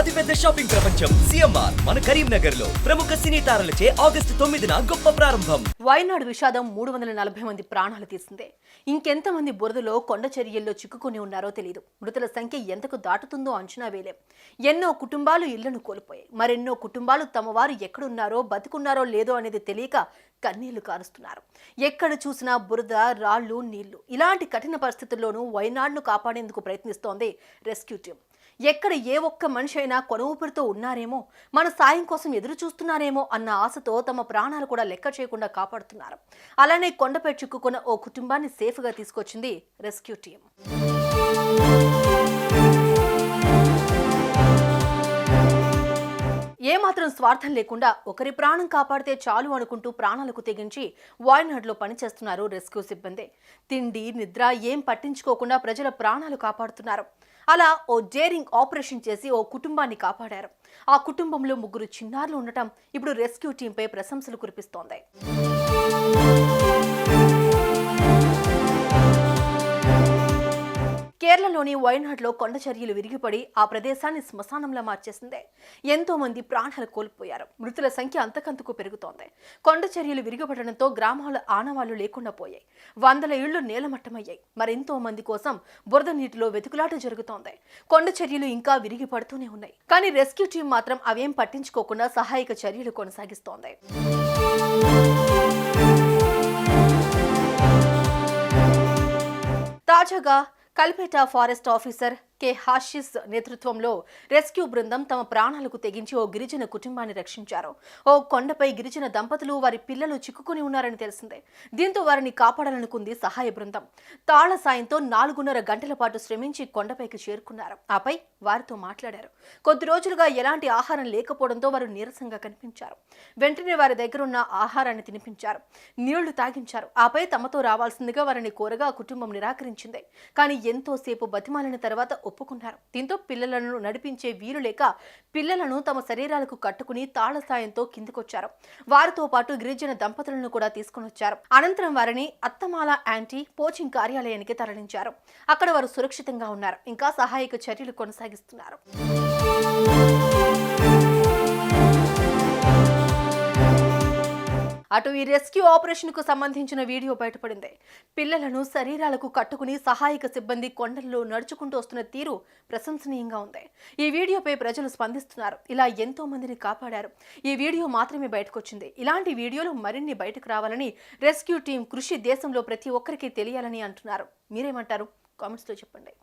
అతిపెద్ద షాపింగ్ ప్రపంచం సిఎంఆర్ మన కరీంనగర్ లో ప్రముఖ సినీ తారలచే ఆగస్టు 9న గొప్ప ప్రారంభం. వయనాడు విషాదం 340 మంది ప్రాణాలు తీసిందే. ఇంకెంతమంది బురదలో కొండ చర్యల్లో చిక్కుకొని ఉన్నారో తెలియదు. మృతుల సంఖ్య ఎంతకు దాటుతుందో అంచనా వేలేం. ఎన్నో కుటుంబాలు ఇళ్లను కోల్పోయాయి. మరెన్నో కుటుంబాలు తమ వారు ఎక్కడున్నారో బతుకున్నారో లేదో అనేది తెలియక కన్నీళ్లు కారుస్తున్నారు. ఎక్కడ చూసినా బురద, రాళ్లు, నీళ్లు. ఇలాంటి కఠిన పరిస్థితుల్లోనూ వయనాడును కాపాడేందుకు ప్రయత్నిస్తోంది రెస్క్యూ టీం. ఎక్కడ ఏ ఒక్క మనిషి అయినా కొన ఊపిరితో ఉన్నారేమో, మన సాయం కోసం ఎదురు చూస్తున్నారేమో అన్న ఆశతో తమ ప్రాణాలు కూడా లెక్క చేయకుండా కాపాడుతున్నారు. అలానే కొండపై చిక్కుకున్న ఓ కుటుంబాన్ని సేఫ్గా తీసుకొచ్చింది రెస్క్యూ టీం. ఏమాత్రం స్వార్థం లేకుండా ఒకరి ప్రాణం కాపాడితే చాలు అనుకుంటూ ప్రాణాలకు తెగించి వాయనాడ్లో పనిచేస్తున్నారు రెస్క్యూ సిబ్బంది. తిండి, నిద్ర ఏం పట్టించుకోకుండా ప్రజల ప్రాణాలు కాపాడుతున్నారు. అలా ఓ డేరింగ్ ఆపరేషన్ చేసి ఓ కుటుంబాన్ని కాపాడారు. ఆ కుటుంబంలో 3 చిన్నారులు ఉండటం ఇప్పుడు రెస్క్యూ టీంపై ప్రశంసలు కురిపిస్తోంది. కేరళలోని వయనాడ్లో కొండ చర్యలు విరిగిపడి ఆ ప్రదేశాన్ని శ్మశానంలా మార్చేసింది. ఎంతో మంది ప్రాణాలు కోల్పోయారు. మృతుల సంఖ్య అంతకంతకు పెరుగుతోంది. కొండ చర్యలు విరిగిపడడంతో గ్రామాల ఆనవాళ్లు లేకుండా పోయాయి. 100 ఇళ్లు నేలమట్టమయ్యాయి. మరెంతో మంది కోసం బురద నీటిలో వెతుకులాట జరుగుతోంది. కొండ చర్యలు ఇంకా విరిగి పడుతూనే ఉన్నాయి. కానీ రెస్క్యూ టీం మాత్రం అవేం పట్టించుకోకుండా సహాయక చర్యలు కొనసాగిస్తోంది. తాజాగా Kalpetta forest officer K Hashis నేతృత్వంలో రెస్క్యూ బృందం తమ ప్రాణాలకు తెగించి ఓ గిరిజన కుటుంబాన్ని రక్షించారు. ఓ కొండపై గిరిజన దంపతులు వారి పిల్లలు చిక్కుకుని ఉన్నారని తెలిసిందే. దీంతో వారిని కాపాడాలనుకుంది సహాయ బృందం. తాళ్ల సాయంతో 4.5 గంటల పాటు శ్రమించి కొండపైకి చేరుకున్నారు. ఆపై వారితో మాట్లాడారు. కొద్ది రోజులుగా ఎలాంటి ఆహారం లేకపోవడంతో వారు నీరసంగా కనిపించారు. వెంటనే వారి దగ్గరున్న ఆహారాన్ని తినిపించారు, నీళ్లు తాగించారు. ఆపై తమతో రావాల్సిందిగా వారిని కోరగా కుటుంబం నిరాకరించింది. కానీ ఎంతోసేపు బతిమాలిన తర్వాత ఒప్పుకున్నారు. దీంతో పిల్లలను నడిపించే వీలు లేక పిల్లలను తమ శరీరాలకు కట్టుకుని తాళ్ల సాయంతో కిందకొచ్చారు. వారితో పాటు గిరిజన దంపతులను కూడా తీసుకుని వచ్చారు. అనంతరం వారిని అత్తమాల యాంటీ పోచింగ్ కార్యాలయానికి తరలించారు. అక్కడ వారు సురక్షితంగా ఉన్నారు. ఇంకా సహాయక చర్యలు కొనసాగిస్తున్నారు. అటు ఈ రెస్క్యూ ఆపరేషన్ కు సంబంధించిన వీడియో బయటపడింది. పిల్లలను శరీరాలకు కట్టుకుని సహాయక సిబ్బంది కొండల్లో నడుచుకుంటూ వస్తున్న తీరు ప్రశంసనీయంగా ఉంది. ఈ వీడియోపై ప్రజలు స్పందిస్తున్నారు. ఇలా ఎంతో మందిని కాపాడారు. ఈ వీడియో మాత్రమే బయటకొచ్చింది. ఇలాంటి వీడియోలు మరిన్ని బయటకు రావాలని రెస్క్యూ టీం కృషి దేశంలో ప్రతి ఒక్కరికి తెలియాలని అంటున్నారు. మీరేమంటారు? కామెంట్స్లో చెప్పండి.